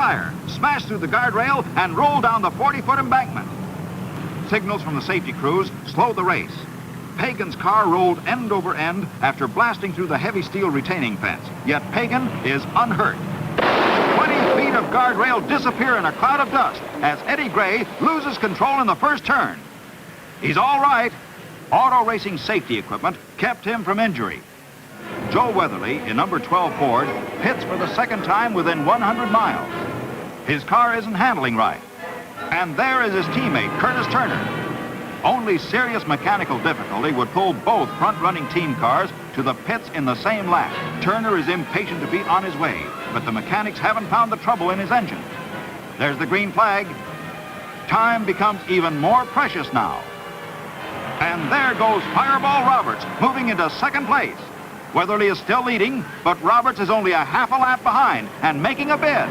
tire, smashed through the guardrail, and rolled down the 40-foot embankment. Signals from the safety crews slowed the race. Pagan's car rolled end over end after blasting through the heavy steel retaining fence, yet Pagan is unhurt. 20 feet of guardrail disappear in a cloud of dust as Eddie Gray loses control in the first turn. He's all right. Auto racing safety equipment kept him from injury. Joe Weatherly, in number 12 Ford, pits for the second time within 100 miles. His car isn't handling right. And there is his teammate, Curtis Turner. Only serious mechanical difficulty would pull both front-running team cars to the pits in the same lap. Turner is impatient to be on his way, but the mechanics haven't found the trouble in his engine. There's the green flag. Time becomes even more precious now. And there goes Fireball Roberts, moving into second place. Weatherly is still leading, but Roberts is only a half a lap behind and making a bid.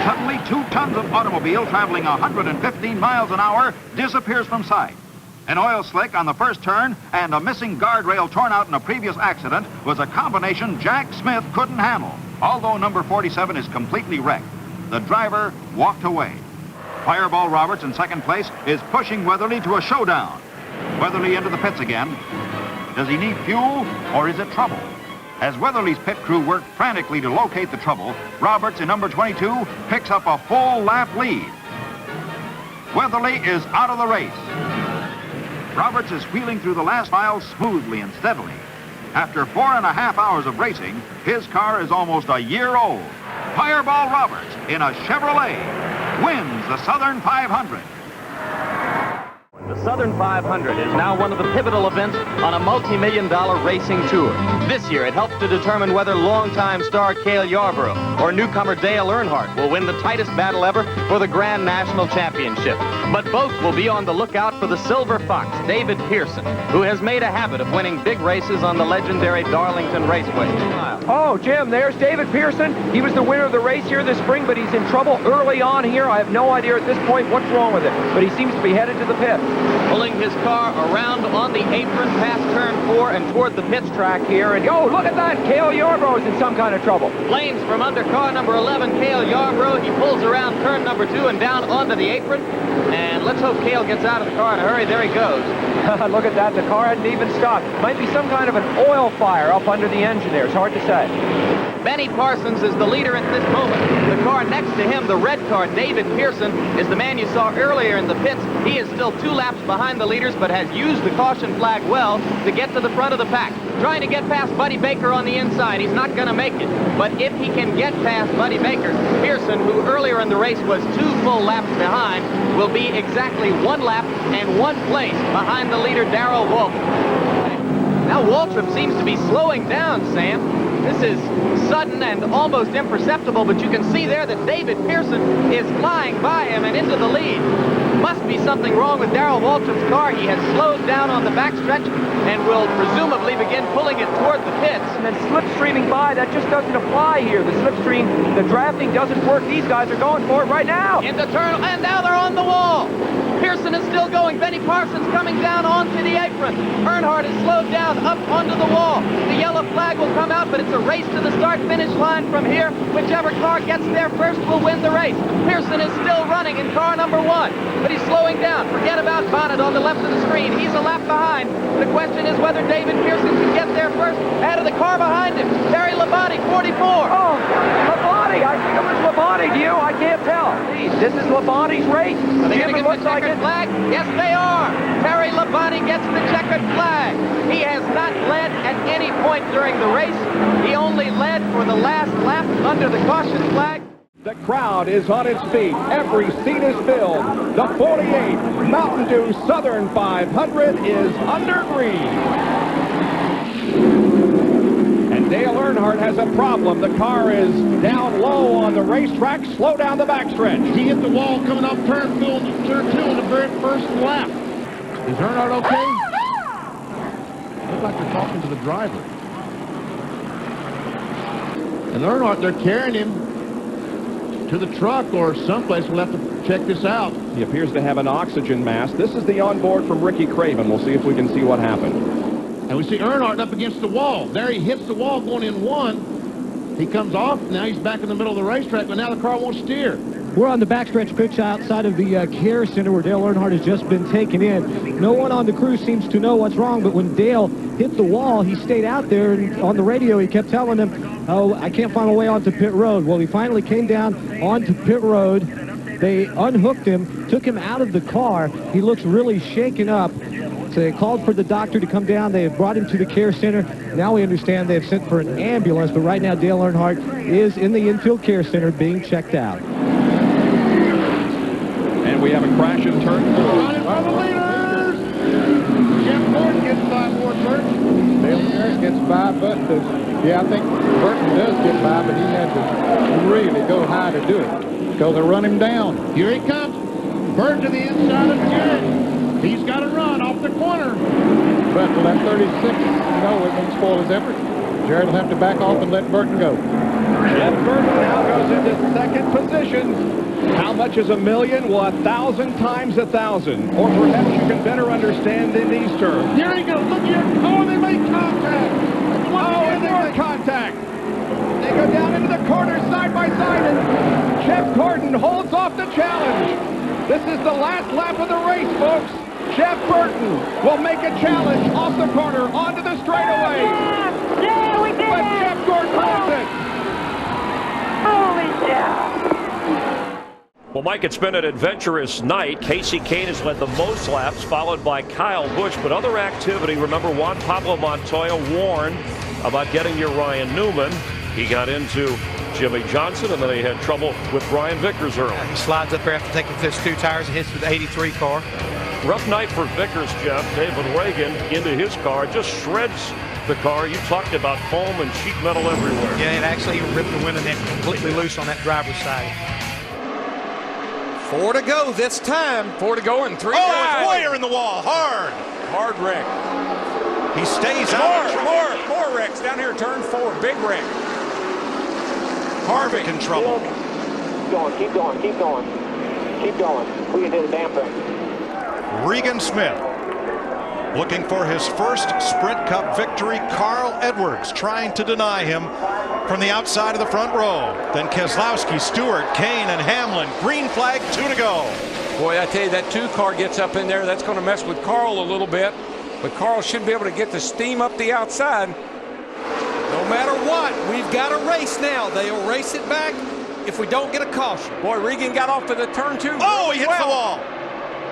Suddenly, 2 tons of automobile traveling 115 miles an hour disappears from sight. An oil slick on the first turn and a missing guardrail torn out in a previous accident was a combination Jack Smith couldn't handle. Although number 47 is completely wrecked, the driver walked away. Fireball Roberts in second place is pushing Weatherly to a showdown. Weatherly into the pits again. Does he need fuel or is it trouble? As Weatherly's pit crew worked frantically to locate the trouble, Roberts in number 22 picks up a full lap lead. Weatherly is out of the race. Roberts is wheeling through the last mile smoothly and steadily. After 4.5 hours of racing, his car is almost a year old. Fireball Roberts in a Chevrolet wins the Southern 500. The Southern 500 is now one of the pivotal events on a multi-million-dollar racing tour. This year, it helps to determine whether longtime star Cale Yarborough or newcomer Dale Earnhardt will win the tightest battle ever for the Grand National Championship. But both will be on the lookout for the Silver Fox, David Pearson, who has made a habit of winning big races on the legendary Darlington Raceway. Oh, Jim, there's David Pearson. He was the winner of the race here this spring, but he's in trouble early on here. I have no idea at this point what's wrong with it, but he seems to be headed to the pit. Pulling his car around on the apron past turn 4 and toward the pits track here. And oh, look at that! Cale Yarborough is in some kind of trouble. Flames from under car number 11, Cale Yarborough. He pulls around turn number 2 and down onto the apron. And let's hope Cale gets out of the car in a hurry. There he goes. Look at that. The car hadn't even stopped. Might be some kind of an oil fire up under the engine there. It's hard to say. Benny Parsons is the leader at this moment. The car next to him, the red car, David Pearson, is the man you saw earlier in the pits. He is still 2 laps behind the leaders, but has used the caution flag well to get to the front of the pack. Trying to get past Buddy Baker on the inside. He's not going to make it. But if he can get past Buddy Baker, Pearson, who earlier in the race was 2 full laps behind, will be exactly 1 lap and 1 place behind the leader, Darrell Waltrip. Now Waltrip seems to be slowing down, Sam. This is sudden and almost imperceptible, but you can see there that David Pearson is flying by him and into the lead. Must be something wrong with Darrell Waltrip's car. He has slowed down on the backstretch and will presumably begin pulling it toward the pits. And then slipstreaming by, that just doesn't apply here. The slipstream, the drafting doesn't work. These guys are going for it right now. Into turn, and now they're on the wall. Pearson is still going. Benny Parsons coming down onto the apron. Earnhardt is slowed down up onto the wall. The yellow flag will come out, but it's a race to the start-finish line from here. Whichever car gets there first will win the race. Pearson is still running in car number 1, but he's slowing down. Forget about Bonnet on the left of the screen. He's a lap behind. The question is whether David Pearson can get there first. Out of the car behind him, Terry Labonte, 44. Oh, Labonte. I think it was Labonte. Do you? I can't tell. This is Labonte's race. Are they going to give him the checkered flag? Yes, they are. Terry Labonte gets the checkered flag. He has not led at any point during the race. He only led for the last lap under the caution flag. The crowd is on its feet. Every seat is filled. The 48 Mountain Dew Southern 500 is under green. And Dale Earnhardt has a problem. The car is down low on the racetrack. Slow down the backstretch. He hit the wall coming off turn 2 on the very first lap. Is Earnhardt okay? Looks like they're talking to the driver. And Earnhardt, they're carrying him to the truck or someplace. We'll have to check this out. He appears to have an oxygen mask. This is the onboard from Ricky Craven. We'll see if we can see what happened. And we see Earnhardt up against the wall. There he hits the wall going in 1. He comes off. Now he's back in the middle of the racetrack, but now the car won't steer. We're on the backstretch pitch outside of the care center where Dale Earnhardt has just been taken in. No one on the crew seems to know what's wrong, but when Dale hit the wall, he stayed out there, and on the radio he kept telling them, oh, I can't find my way onto pit road. Well, he finally came down onto pit road. They unhooked him, took him out of the car. He looks really shaken up. So they called for the doctor to come down. They have brought him to the care center. Now we understand they've sent for an ambulance, but right now Dale Earnhardt is in the infield care center being checked out. And we have a crash in turn 4. Running for the leaders! Jeff Gordon gets by Waltrip. Dale Earnhardt gets by, but I think Burton does get by, but he had to really go high to do it because they run him down. Here he comes. Bird to the inside of Jared. He's got to run off the corner. But will that 36, it won't spoil his effort. Jared will have to back off and let Burton go. Jeff Burton now goes into second position. How much is a million? Well, 1,000 times 1,000. Or perhaps you can better understand in these terms. Here he goes. Look here. Oh, they make contact. And more contact. They go down into the corner side by side, and Jeff Gordon holds off the challenge. This is the last lap of the race, folks. Jeff Burton will make a challenge off the corner onto the straightaway. Yeah, we did But it! Jeff Gordon wins it. Holy cow! Well, Mike, it's been an adventurous night. Casey Kane has led the most laps, followed by Kyle Busch. But other activity, remember Juan Pablo Montoya warned about getting your Ryan Newman. He got into Jimmy Johnson, and then he had trouble with Brian Vickers early. He slides up there after taking his 2 tires and hits with the 83 car. Rough night for Vickers, Jeff. David Reagan into his car, just shreds the car. You talked about foam and sheet metal everywhere. Yeah, it actually ripped the window net completely loose on that driver's side. 4 to go this time. 4 to go and 3 Oh, down. it's Boyer in the wall. Hard wreck. He stays out. More wrecks down here. Turn 4. Big wreck. Harvick in trouble. Keep going. We can do the damn thing. Regan Smith looking for his first Sprint Cup victory. Carl Edwards trying to deny him from the outside of the front row. Then Keselowski, Stewart, Kane, and Hamlin. Green flag, 2 to go. Boy, I tell you, that 2 car gets up in there. That's going to mess with Carl a little bit. But Carl should be able to get the steam up the outside. No matter what, we've got a race now. They'll race it back if we don't get a caution. Boy, Regan got off of the turn 2. Oh, he hits the wall.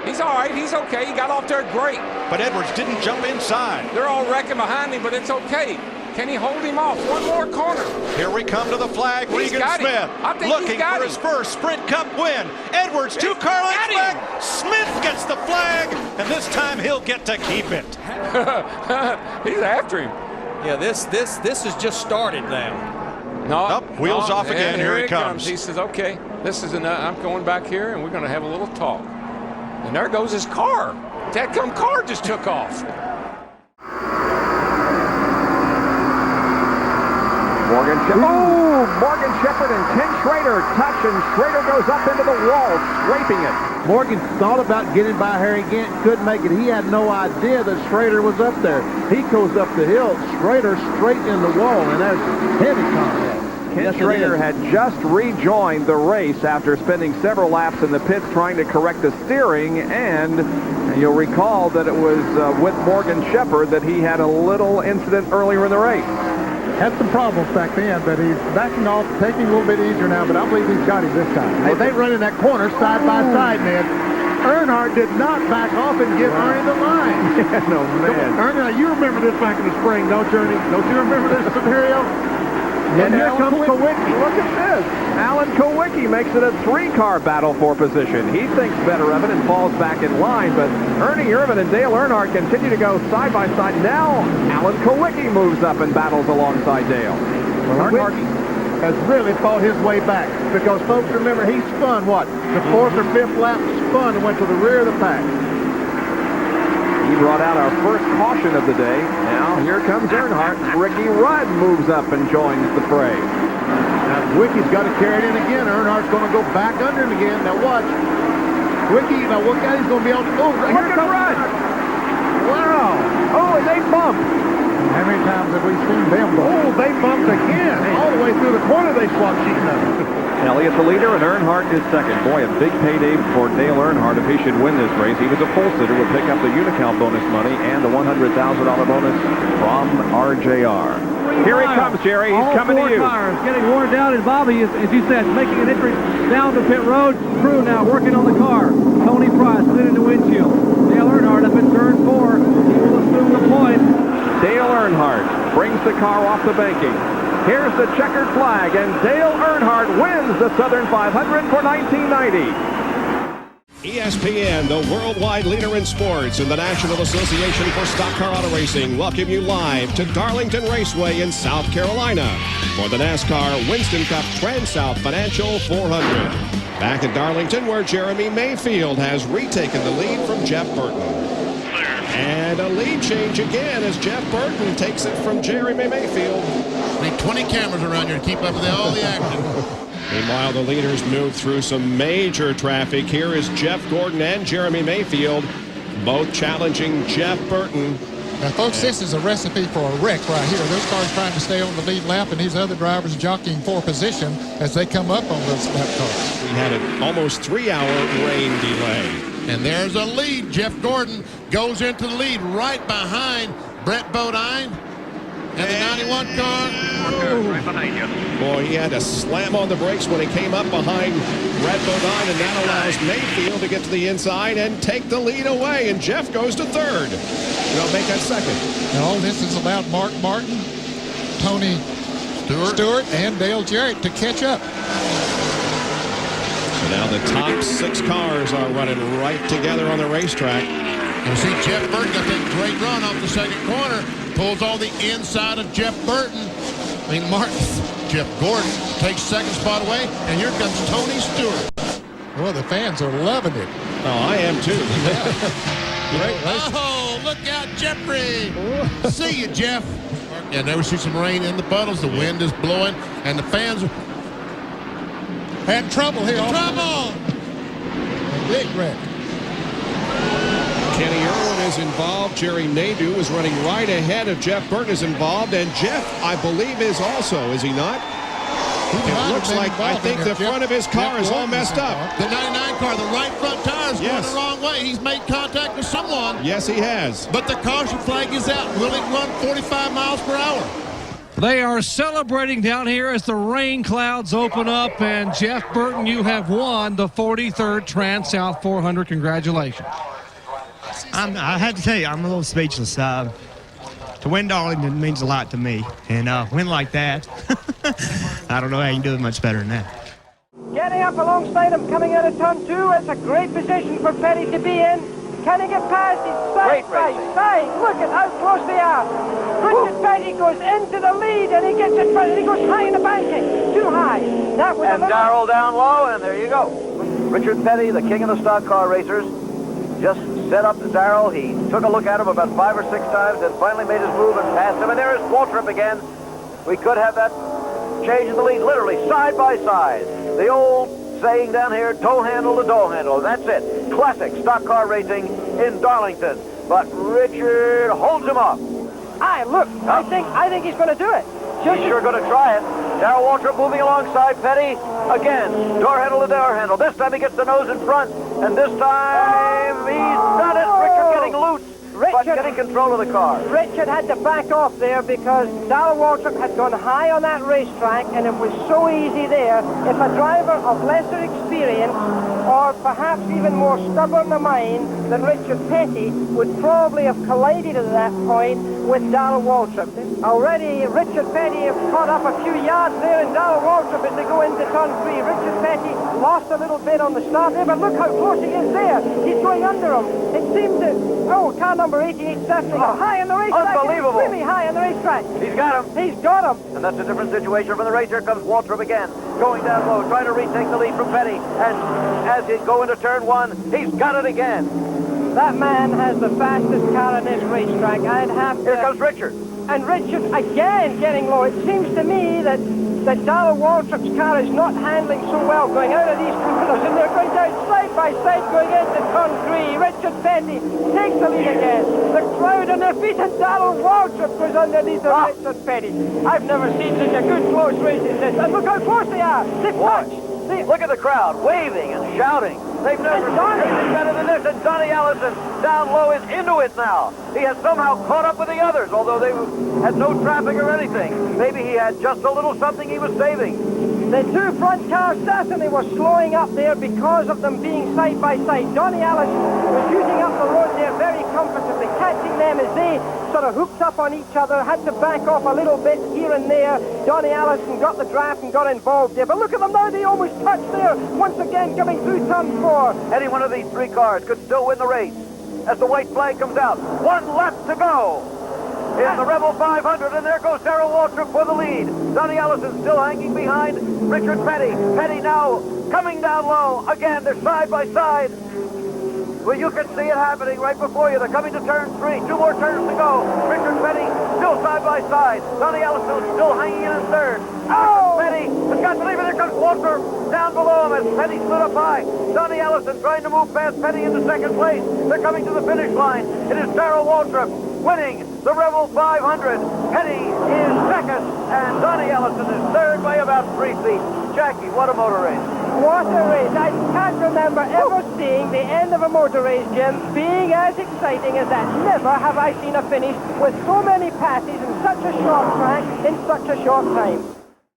He's all right. He's okay. He got off there great. But Edwards didn't jump inside. They're all wrecking behind him, but it's okay. Can he hold him off? One more corner. Here we come to the flag. Regan Smith looking for his first Sprint Cup win. Edwards, 2 car lengths back. Smith gets the flag, and this time he'll get to keep it. He's after him. Yeah, this has just started now. No, wheels off again. Here he comes. He says, okay, this is enough. I'm going back here, and we're going to have a little talk. And there goes his car. That car just took off. Morgan Shepherd and Ken Schrader touch, and Schrader goes up into the wall, scraping it. Morgan thought about getting by Harry Gant, couldn't make it. He had no idea that Schrader was up there. He goes up the hill, Schrader straight in the wall, and there's heavy contact. Ken Schrader had just rejoined the race after spending several laps in the pits trying to correct the steering, and you'll recall that it was with Morgan Shepherd that he had a little incident earlier in the race. Had some problems back then, but he's backing off, taking a little bit easier now, but I believe he's got him this time. Hey, they run in that corner side by side, man. Earnhardt did not back off and give Ernie the line. Yeah, no, man. Ernie, you remember this back in the spring, don't you, Ernie? Don't you remember this scenario? And here comes Kowicki. Look at this. Alan Kowicki makes it a 3-car battle for position. He thinks better of it and falls back in line, but Ernie Irvin and Dale Earnhardt continue to go side by side. Now Alan Kowicki moves up and battles alongside Dale. Well, Earnhardt has really fought his way back because, folks, remember, he spun, what, the 4th or 5th lap, spun and went to the rear of the pack. He brought out our first caution of the day. Now here comes Earnhardt. Ricky Rudd moves up and joins the fray. Now Wicky's got to carry it in again. Earnhardt's going to go back under him again. Now watch. Wicky, now look out, he's going to be on. Oh, look at Rudd. Wow. Oh, and they bumped. How many times have we seen them bump? Oh, they bumped again, all the way through the corner they swap sheet numbers. Elliott the leader, and Earnhardt is second. Boy, a big payday for Dale Earnhardt if he should win this race. He was a pole sitter, would pick up the Unocal bonus money and the $100,000 bonus from RJR. Here he comes, Jerry. He's coming to you. All 4 tires getting worn down, and Bobby, as you said, making an entry down the pit road. Crew now working on the car. Tony Price lit in the windshield. Dale Earnhardt up in turn 4. He will assume the point. Dale Earnhardt brings the car off the banking. Here's the checkered flag, and Dale Earnhardt wins the Southern 500 for 1990. ESPN, the worldwide leader in sports, and the National Association for Stock Car Auto Racing welcome you live to Darlington Raceway in South Carolina for the NASCAR Winston Cup Trans-South Financial 400. Back at Darlington, where Jeremy Mayfield has retaken the lead from Jeff Burton. And a lead change again as Jeff Burton takes it from Jeremy Mayfield. We need 20 cameras around here to keep up with all the action. Meanwhile, the leaders move through some major traffic. Here is Jeff Gordon and Jeremy Mayfield, both challenging Jeff Burton. Now, folks, this is a recipe for a wreck right here. Those cars trying to stay on the lead lap, and these other drivers jockeying for position as they come up on those lap cars. We had an almost 3-hour rain delay. And there's a lead. Jeff Gordon goes into the lead right behind Brett Bodine. And the 91 car. Right behind you. Boy, he had to slam on the brakes when he came up behind Brett Bodine, and that allows Mayfield to get to the inside and take the lead away. And Jeff goes to third. They'll make that second. And all this has allowed Mark Martin, Tony Stewart, and Dale Jarrett to catch up. So now the top 6 cars are running right together on the racetrack. You see Jeff Burton got that great run off the second corner. Pulls all the inside of Jeff Burton. I mean, Jeff Gordon takes second spot away, and here comes Tony Stewart. Well, the fans are loving it. Oh, I am too. Great race. Oh, look out, Jeffrey. See you, Jeff. Yeah, there we see some rain in the puddles. The wind is blowing, and the fans had trouble here. Trouble! A big wreck. Kenny Irwin is involved. Jerry Nadeau is running right ahead of Jeff Burton is involved. And Jeff, I believe, is also, is he not? It looks like, I think the front of his car is all messed up. The 99 car, the right front tire is going the wrong way. He's made contact with someone. Yes, he has. But the caution flag is out. Will it run 45 miles per hour? They are celebrating down here as the rain clouds open up. And Jeff Burton, you have won the 43rd Trans-South 400. Congratulations. I have to tell you, I'm a little speechless. To win Darlington means a lot to me. And win like that, I don't know how you can do it much better than that. Getting up alongside him, coming out of turn 2. It's a great position for Petty to be in. Can he get past it? Side. Look at how close they are. Richard Petty goes into the lead, and he gets it front, and he goes high in the banking. Too high. That was and Darrell down low, and there you go. Richard Petty, the king of the stock car racers, just set up Darrell. He took a look at him about 5 or 6 times and finally made his move and passed him. And there is Waltrip again. We could have that change in the lead, literally side by side. The old saying down here, toe handle to toe handle. That's it. Classic stock car racing in Darlington. But Richard holds him off. Look, I think he's going to do it. He's sure going to try it. Darrell Waltrip moving alongside Petty. Again, door handle to door handle. This time he gets the nose in front. And this time he's done it. Richard getting loose, but getting control of the car. Richard had to back off there because Darrell Waltrip had gone high on that racetrack, and it was so easy there. If a driver of lesser experience, or perhaps even more stubborn a mind than Richard Petty, would probably have collided at that point with Darrell Waltrip. Already, Richard Petty has caught up a few yards there, and Darrell Waltrip as they go into turn 3. Richard Petty lost a little bit on the start there, but look how close he is there. He's going under him. It seems that, car number 88 certainly got high on the racetrack. Unbelievable. Really high on the racetrack. He's got him. He's got him. And that's a different situation from the race. Here comes Waltrip again, going down low, trying to retake the lead from Petty. And as he go into turn 1, he's got it again. That man has the fastest car on this racetrack. I'd have to... Here comes Richard. And Richard again getting low. It seems to me that Darrell Waltrip's car is not handling so well going out of these corners, and they're going down side by side going into turn 3. Richard Petty takes the lead again. The crowd good on their feet, and Darrell Waltrip goes underneath the Richard Petty. I've never seen such a good close race as this. And look how close they are. They've touched. Look at the crowd waving and shouting. They've never seen anything better than this. And Donnie Allison down low is into it now. He has somehow caught up with the others, although they had no traffic or anything. Maybe he had just a little something he was saving. The two front cars certainly were slowing up there because of them being side by side. Donnie Allison was using up the road there very comfortably, catching them as they sort of hooked up on each other, had to back off a little bit here and there. Donnie Allison got the draft and got involved there. But look at them now, they almost touched there, once again coming through turn 4. Any one of these three cars could still win the race. As the white flag comes out, one left to go in the Rebel 500, and there goes Darrell Waltrip for the lead. Donnie Allison still hanging behind Richard Petty. Petty now coming down low. Again, they're side by side. Well, you can see it happening right before you. They're coming to turn 3. 2 more turns to go. Richard Petty still side by side. Donnie Allison still hanging in third. Oh! Petty has got to leave it. There comes Waltrip down below him as Petty stood up high. Donnie Allison trying to move past Petty into second place. They're coming to the finish line. It is Darrell Waltrip winning the Rebel 500. Petty is second, and Donnie Allison is third by about 3 feet. Jackie, what a motor race. What a race. I can't remember ever seeing the end of a motor race, Jim, being as exciting as that. Never have I seen a finish with so many passes in such a short track in such a short time.